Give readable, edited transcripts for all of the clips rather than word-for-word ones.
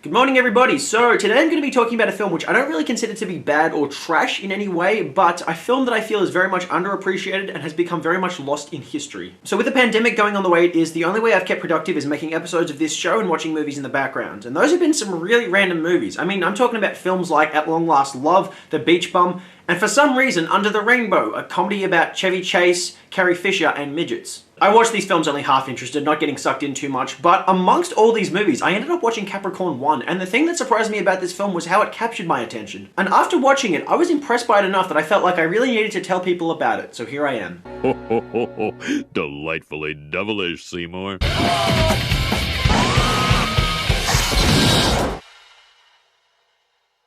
Good morning, everybody. So today I'm going to be talking about a film which I don't really consider to be bad or trash in any way, but a film that I feel is very much underappreciated and has become very much lost in history. So with the pandemic going on the way it is, the only way I've kept productive is making episodes of this show and watching movies in the background. And those have been some really random movies. I mean, I'm talking about films like At Long Last Love, The Beach Bum, and for some reason, Under the Rainbow, a comedy about Chevy Chase, Carrie Fisher, and midgets. I watched these films only half interested, not getting sucked in too much, but amongst all these movies, I ended up watching Capricorn One, and the thing that surprised me about this film was how it captured my attention. And after watching it, I was impressed by it enough that I felt like I really needed to tell people about it, so here I am. Ho ho ho ho! Delightfully devilish, Seymour.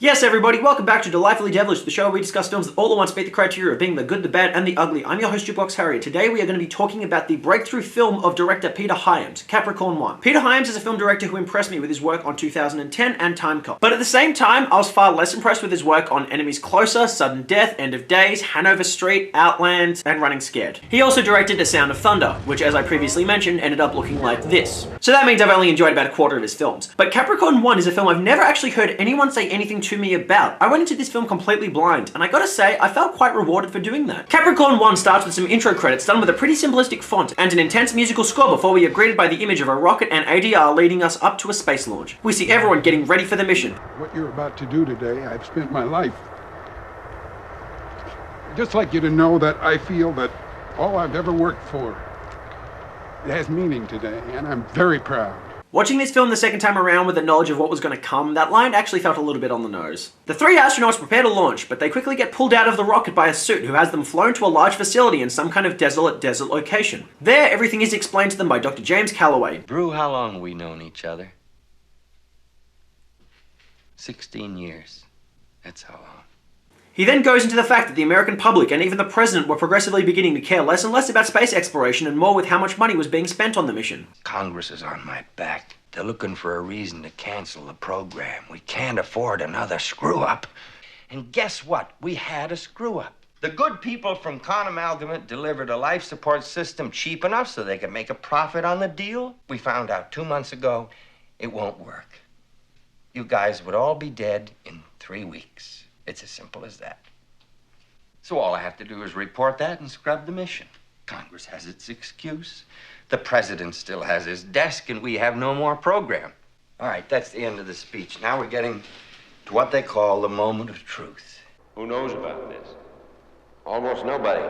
Yes, everybody, welcome back to Delightfully Devilish, the show where we discuss films that all at once meet the criteria of being the good, the bad, and the ugly. I'm your host, Jukebox Harry. Today we are going to be talking about the breakthrough film of director Peter Hyams, Capricorn One. Peter Hyams is a film director who impressed me with his work on 2010 and Timecop. But at the same time, I was far less impressed with his work on Enemies Closer, Sudden Death, End of Days, Hanover Street, Outland, and Running Scared. He also directed A Sound of Thunder, which, as I previously mentioned, ended up looking like this. So that means I've only enjoyed about a quarter of his films. But Capricorn One is a film I've never actually heard anyone say anything to me about. I went into this film completely blind, and I gotta say, I felt quite rewarded for doing that. Capricorn One starts with some intro credits done with a pretty simplistic font and an intense musical score before we are greeted by the image of a rocket and ADR leading us up to a space launch. We see everyone getting ready for the mission. What you're about to do today, I've spent my life. I'd just like you to know that I feel that all I've ever worked for, it has meaning today, and I'm very proud. Watching this film the second time around with the knowledge of what was going to come, that line actually felt a little bit on the nose. The three astronauts prepare to launch, but they quickly get pulled out of the rocket by a suit who has them flown to a large facility in some kind of desolate desert location. There, everything is explained to them by Dr. James Calloway. Brew, how long have we known each other? 16 years. That's how long. He then goes into the fact that the American public and even the president were progressively beginning to care less and less about space exploration and more with how much money was being spent on the mission. Congress is on my back. They're looking for a reason to cancel the program. We can't afford another screw-up. And guess what? We had a screw-up. The good people from Con-Amalgamate delivered a life support system cheap enough so they could make a profit on the deal. We found out 2 months ago it won't work. You guys would all be dead in 3 weeks. It's as simple as that. So all I have to do is report that and scrub the mission. Congress has its excuse. The president still has his desk, and we have no more program. All right, that's the end of the speech. Now we're getting to what they call the moment of truth. Who knows about this? Almost nobody.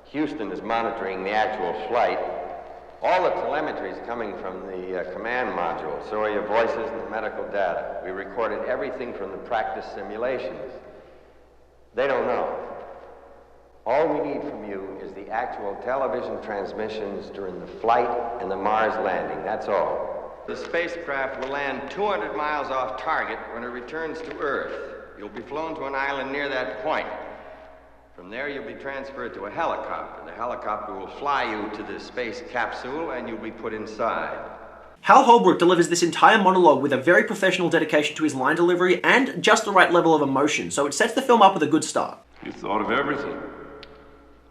Houston is monitoring the actual flight. All the telemetry is coming from the command module, so are your voices and the medical data. We recorded everything from the practice simulations. They don't know. All we need from you is the actual television transmissions during the flight and the Mars landing, that's all. The spacecraft will land 200 miles off target when it returns to Earth. You'll be flown to an island near that point. From there, you'll be transferred to a helicopter. The helicopter will fly you to the space capsule, and you'll be put inside. Hal Holbrook delivers this entire monologue with a very professional dedication to his line delivery and just the right level of emotion, so it sets the film up with a good start. You thought of everything.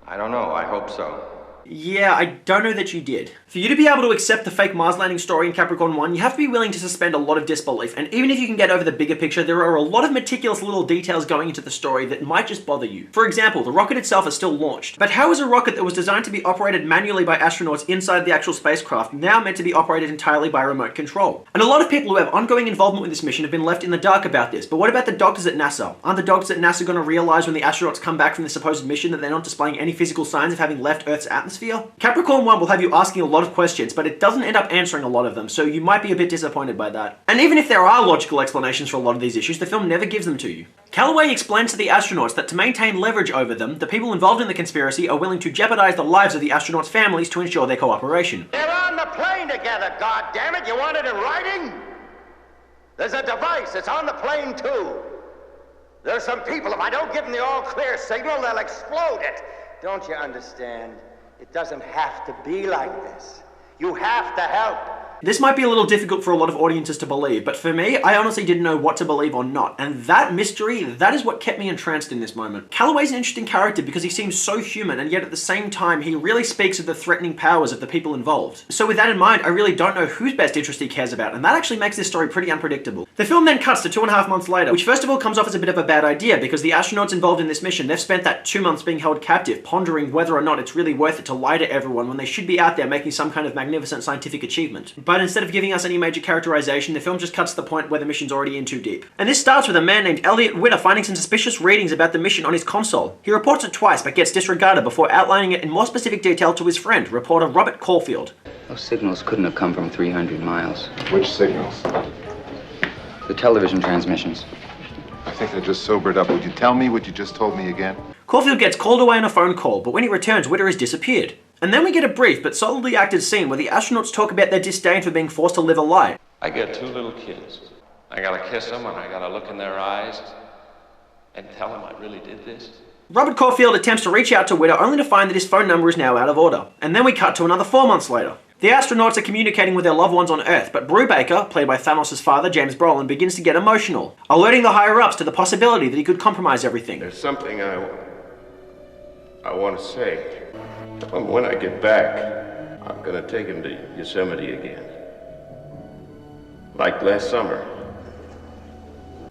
I don't know. I hope so. Yeah, I don't know that you did. For you to be able to accept the fake Mars landing story in Capricorn One, you have to be willing to suspend a lot of disbelief, and even if you can get over the bigger picture, there are a lot of meticulous little details going into the story that might just bother you. For example, the rocket itself is still launched, but how is a rocket that was designed to be operated manually by astronauts inside the actual spacecraft now meant to be operated entirely by remote control? And a lot of people who have ongoing involvement with this mission have been left in the dark about this, but what about the doctors at NASA? Aren't the doctors at NASA going to realize when the astronauts come back from the supposed mission that they're not displaying any physical signs of having left Earth's atmosphere? Capricorn One will have you asking a lot of questions, but it doesn't end up answering a lot of them, so you might be a bit disappointed by that. And even if there are logical explanations for a lot of these issues, the film never gives them to you. Calloway explains to the astronauts that to maintain leverage over them, the people involved in the conspiracy are willing to jeopardize the lives of the astronauts' families to ensure their cooperation. They're on the plane together, goddammit! You want it in writing? There's a device, it's on the plane too. There's some people, if I don't give them the all-clear signal, they'll explode it. Don't you understand? It doesn't have to be like this. You have to help. This might be a little difficult for a lot of audiences to believe, but for me, I honestly didn't know what to believe or not, and that mystery, that is what kept me entranced in this moment. Calloway's an interesting character because he seems so human, and yet at the same time, he really speaks of the threatening powers of the people involved. So with that in mind, I really don't know whose best interest he cares about, and that actually makes this story pretty unpredictable. The film then cuts to 2.5 months later, which first of all comes off as a bit of a bad idea, because the astronauts involved in this mission, they've spent that 2 months being held captive, pondering whether or not it's really worth it to lie to everyone when they should be out there making some kind of magnificent scientific achievement. But instead of giving us any major characterization, the film just cuts to the point where the mission's already in too deep. And this starts with a man named Elliot Witter finding some suspicious readings about the mission on his console. He reports it twice but gets disregarded before outlining it in more specific detail to his friend, reporter Robert Caulfield. Those signals couldn't have come from 300 miles. Which signals? The television transmissions. I think I just sobered up. Would you tell me what you just told me again? Caulfield gets called away on a phone call, but when he returns, Witter has disappeared. And then we get a brief but solidly acted scene where the astronauts talk about their disdain for being forced to live a lie. I get 2 little kids. I gotta kiss them and I gotta look in their eyes and tell them I really did this. Robert Caulfield attempts to reach out to Witter only to find that his phone number is now out of order. And then we cut to another 4 months later. The astronauts are communicating with their loved ones on Earth, but Brubaker, played by Thanos' father, James Brolin, begins to get emotional, alerting the higher-ups to the possibility that he could compromise everything. There's something I want to say. When I get back, I'm gonna take him to Yosemite again. Like last summer.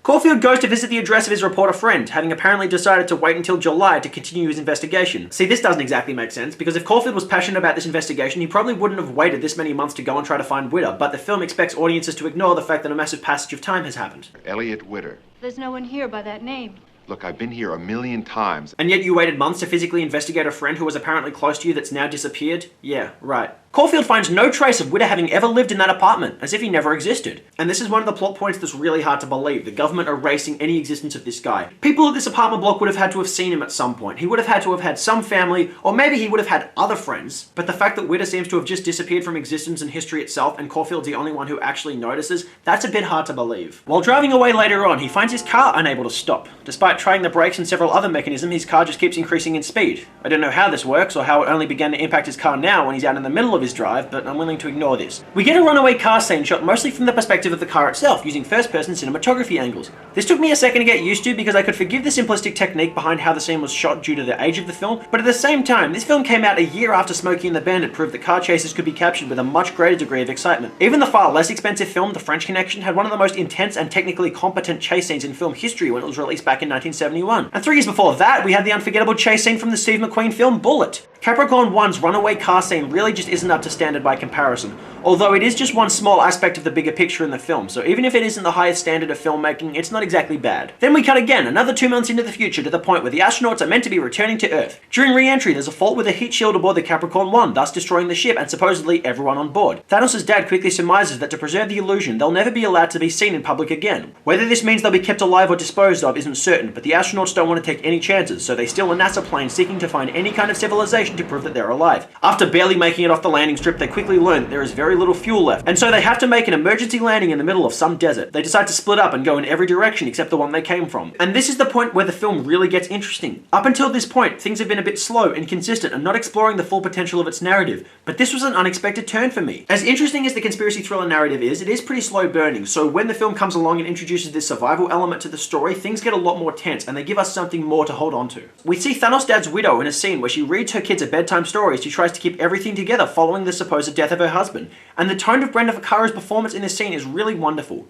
Caulfield goes to visit the address of his reporter friend, having apparently decided to wait until July to continue his investigation. See, this doesn't exactly make sense, because if Caulfield was passionate about this investigation, he probably wouldn't have waited this many months to go and try to find Witter, but the film expects audiences to ignore the fact that a massive passage of time has happened. Elliot Witter. There's no one here by that name. Look, I've been here 1,000,000 times. And yet you waited months to physically investigate a friend who was apparently close to you that's now disappeared? Yeah, right. Caulfield finds no trace of Witter having ever lived in that apartment, as if he never existed. And this is one of the plot points that's really hard to believe, the government erasing any existence of this guy. People at this apartment block would have had to have seen him at some point. He would have had to have had some family, or maybe he would have had other friends. But the fact that Witter seems to have just disappeared from existence and history itself, and Caulfield's the only one who actually notices, that's a bit hard to believe. While driving away later on, he finds his car unable to stop. Despite trying the brakes and several other mechanisms, his car just keeps increasing in speed. I don't know how this works, or how it only began to impact his car now when he's out in the middle of his drive, but I'm willing to ignore this. We get a runaway car scene shot mostly from the perspective of the car itself, using first-person cinematography angles. This took me a second to get used to because I could forgive the simplistic technique behind how the scene was shot due to the age of the film, but at the same time, this film came out a year after Smokey and the Bandit proved that car chases could be captured with a much greater degree of excitement. Even the far less expensive film, The French Connection, had one of the most intense and technically competent chase scenes in film history when it was released back in 1971. And 3 years before that, we had the unforgettable chase scene from the Steve McQueen film Bullet. Capricorn One's runaway car scene really just isn't up to standard by comparison, although it is just one small aspect of the bigger picture in the film, so even if it isn't the highest standard of filmmaking, it's not exactly bad. Then we cut again, another 2 months into the future, to the point where the astronauts are meant to be returning to Earth. During re-entry, there's a fault with a heat shield aboard the Capricorn One, thus destroying the ship and supposedly everyone on board. Thanos' dad quickly surmises that to preserve the illusion, they'll never be allowed to be seen in public again. Whether this means they'll be kept alive or disposed of isn't certain, but the astronauts don't want to take any chances, so they steal a NASA plane seeking to find any kind of civilization to prove that they're alive. After barely making it off the landing strip, they quickly learn that there is very little fuel left, and so they have to make an emergency landing in the middle of some desert. They decide to split up and go in every direction except the one they came from. And this is the point where the film really gets interesting. Up until this point, things have been a bit slow, inconsistent, and not exploring the full potential of its narrative, but this was an unexpected turn for me. As interesting as the conspiracy thriller narrative is, it is pretty slow burning, so when the film comes along and introduces this survival element to the story, things get a lot more tense, and they give us something more to hold on to. We see Thanos' dad's widow in a scene where she reads her kids a bedtime story as she tries to keep everything together following the supposed death of her husband, and the tone of Brenda Vaccara's performance in this scene is really wonderful.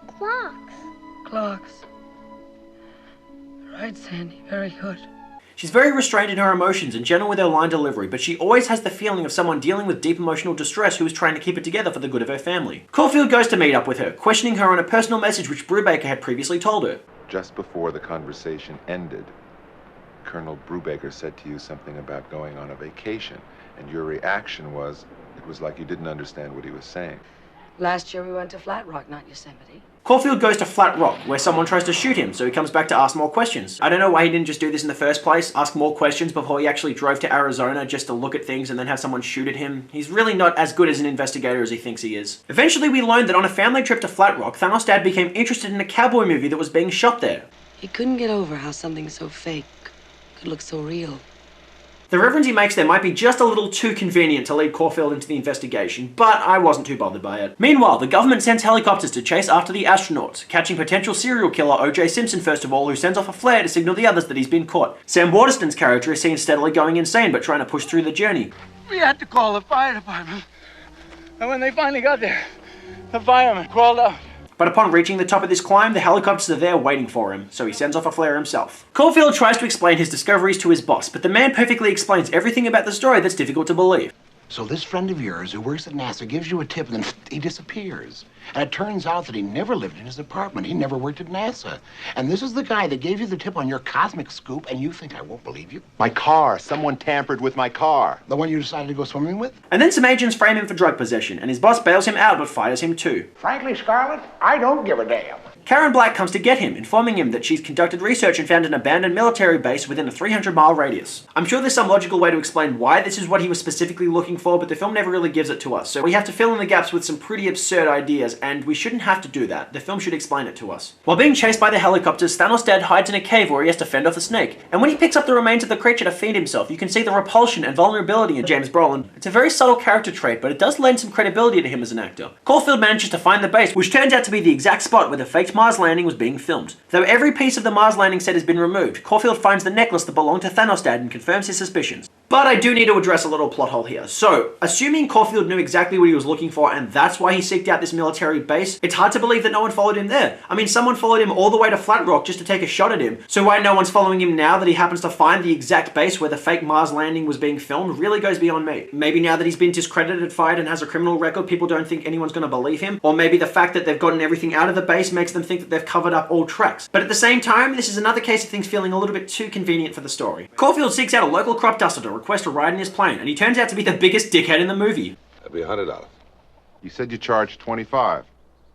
Clocks. Clocks. Right, Sandy, very good. She's very restrained in her emotions and gentle with her line delivery, but she always has the feeling of someone dealing with deep emotional distress who is trying to keep it together for the good of her family. Caulfield goes to meet up with her, questioning her on a personal message which Brubaker had previously told her. Just before the conversation ended, Colonel Brubaker said to you something about going on a vacation, and your reaction was, it was like you didn't understand what he was saying. Last year we went to Flat Rock, not Yosemite. Caulfield goes to Flat Rock, where someone tries to shoot him, so he comes back to ask more questions. I don't know why he didn't just do this in the first place, ask more questions before he actually drove to Arizona just to look at things and then have someone shoot at him. He's really not as good as an investigator as he thinks he is. Eventually we learned that on a family trip to Flat Rock, Thanos' dad became interested in a cowboy movie that was being shot there. He couldn't get over how something so fake could look so real. The reference he makes there might be just a little too convenient to lead Caulfield into the investigation, but I wasn't too bothered by it. Meanwhile, the government sends helicopters to chase after the astronauts, catching potential serial killer O.J. Simpson first of all, who sends off a flare to signal the others that he's been caught. Sam Waterston's character is seen steadily going insane but trying to push through the journey. We had to call the fire department. And when they finally got there, the fireman crawled out. But upon reaching the top of this climb, the helicopters are there waiting for him, so he sends off a flare himself. Caulfield tries to explain his discoveries to his boss, but the man perfectly explains everything about the story that's difficult to believe. So this friend of yours who works at NASA gives you a tip and then he disappears. And it turns out that he never lived in his apartment. He never worked at NASA. And this is the guy that gave you the tip on your cosmic scoop, and you think I won't believe you? My car. Someone tampered with my car. The one you decided to go swimming with? And then some agents frame him for drug possession, and his boss bails him out but fires him too. Frankly, Scarlett, I don't give a damn. Karen Black comes to get him, informing him that she's conducted research and found an abandoned military base within a 300-mile radius. I'm sure there's some logical way to explain why this is what he was specifically looking for, but the film never really gives it to us, so we have to fill in the gaps with some pretty absurd ideas, and we shouldn't have to do that. The film should explain it to us. While being chased by the helicopters, Thanos' dad hides in a cave where he has to fend off a snake, and when he picks up the remains of the creature to feed himself, you can see the repulsion and vulnerability in James Brolin. It's a very subtle character trait, but it does lend some credibility to him as an actor. Caulfield manages to find the base, which turns out to be the exact spot where the faked Mars landing was being filmed. Though every piece of the Mars landing set has been removed, Caulfield finds the necklace that belonged to Thanos' dad and confirms his suspicions. But I do need to address a little plot hole here. So, assuming Caulfield knew exactly what he was looking for and that's why he seeked out this military base, it's hard to believe that no one followed him there. I mean, someone followed him all the way to Flat Rock just to take a shot at him. So why no one's following him now that he happens to find the exact base where the fake Mars landing was being filmed really goes beyond me. Maybe now that he's been discredited, fired, and has a criminal record, people don't think anyone's going to believe him. Or maybe the fact that they've gotten everything out of the base makes them think that they've covered up all tracks. But at the same time, this is another case of things feeling a little bit too convenient for the story. Caulfield seeks out a local crop duster to request a ride in his plane, and he turns out to be the biggest dickhead in the movie. That'd be $100. You said you charged $25.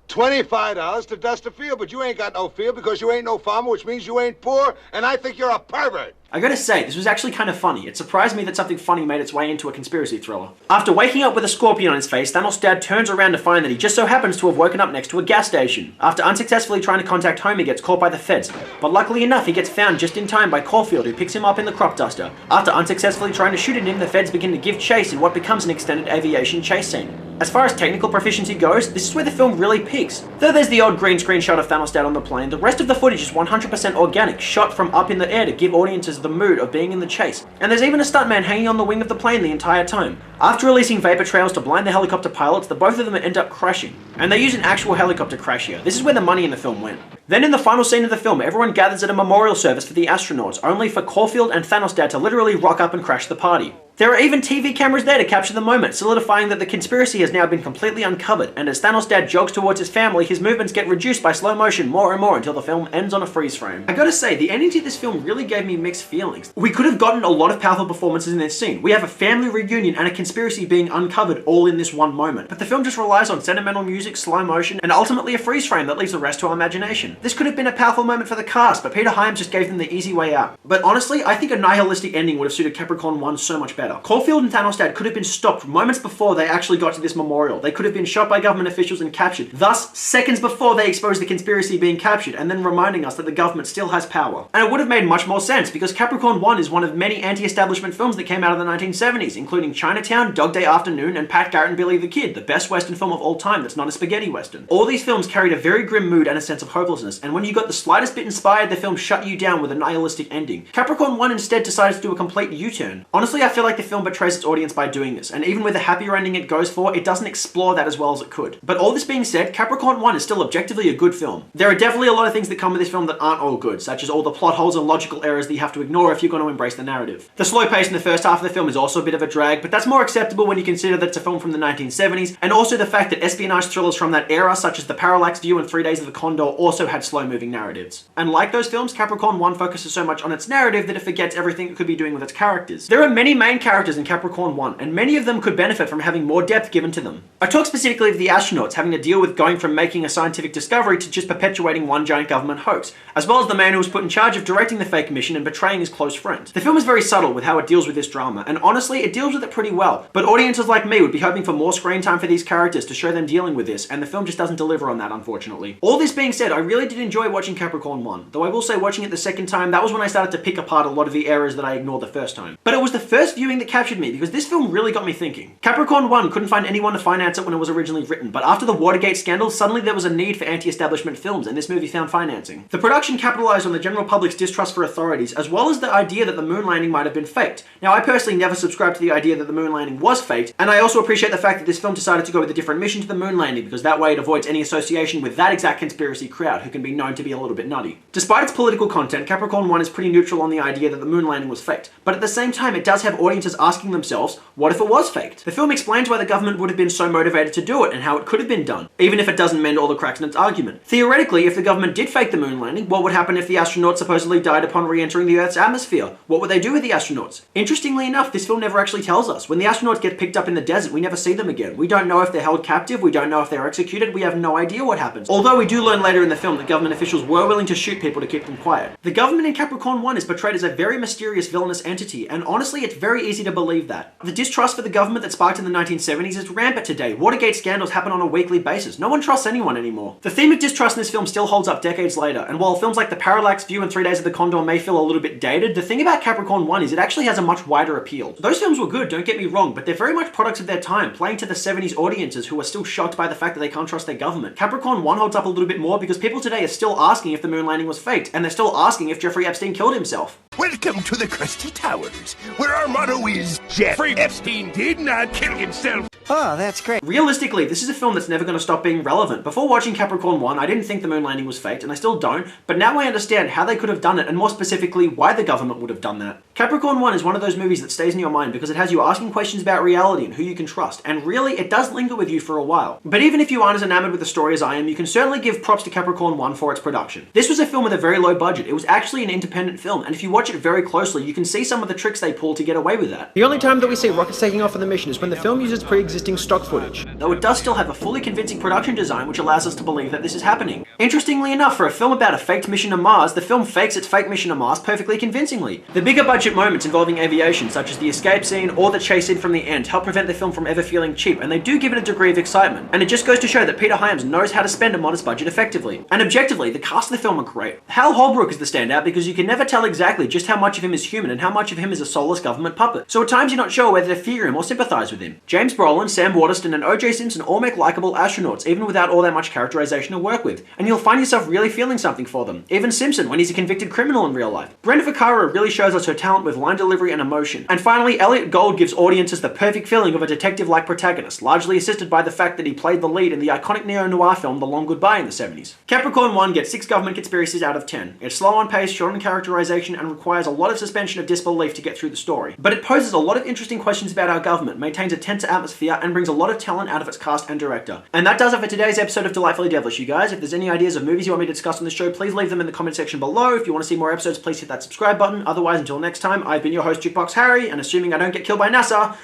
$25 to dust a field, but you ain't got no field because you ain't no farmer, which means you ain't poor, and I think you're a pervert. I gotta say, this was actually kind of funny. It surprised me that something funny made its way into a conspiracy thriller. After waking up with a scorpion on his face, Thanos' dad turns around to find that he just so happens to have woken up next to a gas station. After unsuccessfully trying to contact home, he gets caught by the feds. But luckily enough, he gets found just in time by Caulfield, who picks him up in the crop duster. After unsuccessfully trying to shoot at him, the feds begin to give chase in what becomes an extended aviation chase scene. As far as technical proficiency goes, this is where the film really peaks. Though there's the odd green screen shot of Thanos' dad on the plane, the rest of the footage is 100% organic, shot from up in the air to give audiences the mood of being in the chase. And there's even a stuntman hanging on the wing of the plane the entire time. After releasing vapor trails to blind the helicopter pilots, the both of them end up crashing. And they use an actual helicopter crash here. This is where the money in the film went. Then in the final scene of the film, everyone gathers at a memorial service for the astronauts, only for Caulfield and Thanos' dad to literally rock up and crash the party. There are even TV cameras there to capture the moment, solidifying that the conspiracy has now been completely uncovered, and as Thanos' dad jogs towards his family, his movements get reduced by slow motion more and more until the film ends on a freeze frame. I gotta say, the ending to this film really gave me mixed feelings. We could have gotten a lot of powerful performances in this scene. We have a family reunion and a conspiracy being uncovered all in this one moment. But the film just relies on sentimental music, slow motion, and ultimately a freeze frame that leaves the rest to our imagination. This could have been a powerful moment for the cast, but Peter Hyams just gave them the easy way out. But honestly, I think a nihilistic ending would have suited Capricorn One so much better. Caulfield and Thanos' dad could have been stopped moments before they actually got to this memorial. They could have been shot by government officials and captured, thus seconds before they exposed the conspiracy being captured, and then reminding us that the government still has power. And it would have made much more sense, because Capricorn One is one of many anti-establishment films that came out of the 1970s, including Chinatown, Dog Day Afternoon, and Pat Garrett and Billy the Kid, the best Western film of all time that's not a spaghetti Western. All these films carried a very grim mood and a sense of hopelessness, and when you got the slightest bit inspired, the film shut you down with a nihilistic ending. Capricorn One instead decided to do a complete U-turn. Honestly, I feel like the film betrays its audience by doing this, and even with the happier ending it goes for, it doesn't explore that as well as it could. But all this being said, Capricorn One is still objectively a good film. There are definitely a lot of things that come with this film that aren't all good, such as all the plot holes and logical errors that you have to ignore if you're going to embrace the narrative. The slow pace in the first half of the film is also a bit of a drag, but that's more acceptable when you consider that it's a film from the 1970s, and also the fact that espionage thrillers from that era, such as The Parallax View and 3 Days of the Condor, also had slow-moving narratives. And like those films, Capricorn One focuses so much on its narrative that it forgets everything it could be doing with its characters. There are many main characters in Capricorn One, and many of them could benefit from having more depth given to them. I talk specifically of the astronauts having to deal with going from making a scientific discovery to just perpetuating one giant government hoax, as well as the man who was put in charge of directing the fake mission and betraying his close friend. The film is very subtle with how it deals with this drama, and honestly, it deals with it pretty well, but audiences like me would be hoping for more screen time for these characters to show them dealing with this, and the film just doesn't deliver on that, unfortunately. All this being said, I really did enjoy watching Capricorn One, though I will say watching it the second time, that was when I started to pick apart a lot of the errors that I ignored the first time. But it was the first viewing that captured me, because this film really got me thinking. Capricorn One couldn't find anyone to finance it when it was originally written, but after the Watergate Scandal, suddenly there was a need for anti-establishment films, and this movie found financing. The production capitalized on the general public's distrust for authorities, as well as the idea that the moon landing might have been faked. Now, I personally never subscribed to the idea that the moon landing was faked, and I also appreciate the fact that this film decided to go with a different mission to the moon landing, because that way it avoids any association with that exact conspiracy crowd, who can be known to be a little bit nutty. Despite its political content, Capricorn One is pretty neutral on the idea that the moon landing was faked, but at the same time it does have audiences asking themselves, what if it was faked? The film explains why the government would have been so motivated to do it and how it could have been done, even if it doesn't mend all the cracks in its argument. Theoretically, if the government did fake the moon landing, what would happen if the astronauts supposedly died upon re-entering the Earth's atmosphere? What would they do with the astronauts? Interestingly enough, this film never actually tells us. When the astronauts get picked up in the desert, we never see them again. We don't know if they're held captive, we don't know if they're executed, we have no idea what happens. Although we do learn later in the film that government officials were willing to shoot people to keep them quiet. The government in Capricorn One is portrayed as a very mysterious villainous entity, and honestly it's very easy to believe that. The distrust for the government that sparked in the 1970s is rampant today. Watergate scandals happen on a weekly basis. No one trusts anyone anymore. The theme of distrust in this film still holds up decades later, and while films like The Parallax View and 3 Days of the Condor may feel a little bit dated, the thing about Capricorn One is it actually has a much wider appeal. Those films were good, don't get me wrong, but they're very much products of their time, playing to the 70s audiences who are still shocked by the fact that they can't trust their government. Capricorn One holds up a little bit more because people today are still asking if the moon landing was faked, and they're still asking if Jeffrey Epstein killed himself. Welcome to the Crusty Towers, where our motto is Jeffrey Epstein did not kill himself. Oh, that's great. Realistically, this is a film that's never going to stop being relevant. Before watching Capricorn One, I didn't think the moon landing was faked, and I still don't, but now I understand how they could have done it, and more specifically, why the government would have done that. Capricorn One is one of those movies that stays in your mind because it has you asking questions about reality and who you can trust, and really, it does linger with you for a while. But even if you aren't as enamored with the story as I am, you can certainly give props to Capricorn One for its production. This was a film with a very low budget. It was actually an independent film, and if you watch it very closely, you can see some of the tricks they pull to get away with that. The only time that we see rockets taking off on the mission is when the film uses pre-existing stock footage, though it does still have a fully convincing production design which allows us to believe that this is happening. Interestingly enough, for a film about a faked mission to Mars, the film fakes its fake mission to Mars perfectly convincingly. The bigger budget moments involving aviation, such as the escape scene or the chase scene from the end, help prevent the film from ever feeling cheap, and they do give it a degree of excitement. And it just goes to show that Peter Hyams knows how to spend a modest budget effectively. And objectively, the cast of the film are great. Hal Holbrook is the standout because you can never tell exactly just how much of him is human and how much of him is a soulless government puppet. So at times you're not sure whether to fear him or sympathize with him. James Brolin, Sam Waterston, and O.J. Simpson all make likable astronauts, even without all that much characterization to work with. And you'll find yourself really feeling something for them. Even Simpson, when he's a convicted criminal in real life. Brenda Vaccaro really shows us her talent with line delivery and emotion. And finally, Elliot Gould gives audiences the perfect feeling of a detective-like protagonist, largely assisted by the fact that he played the lead in the iconic neo-noir film The Long Goodbye in the 70s. Capricorn One gets 6 government conspiracies out of 10. It's slow on pace, short on characterization, and requires a lot of suspension of disbelief to get through the story. But it poses a lot of interesting questions about our government, maintains a tense atmosphere, and brings a lot of talent out of its cast and director. And that does it for today's episode of Delightfully Devilish, you guys. If there's any ideas of movies you want me to discuss on this show, please leave them in the comment section below. If you want to see more episodes, please hit that subscribe button. Otherwise, until next time, I've been your host, Jukebox Harry, and assuming I don't get killed by NASA,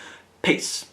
peace.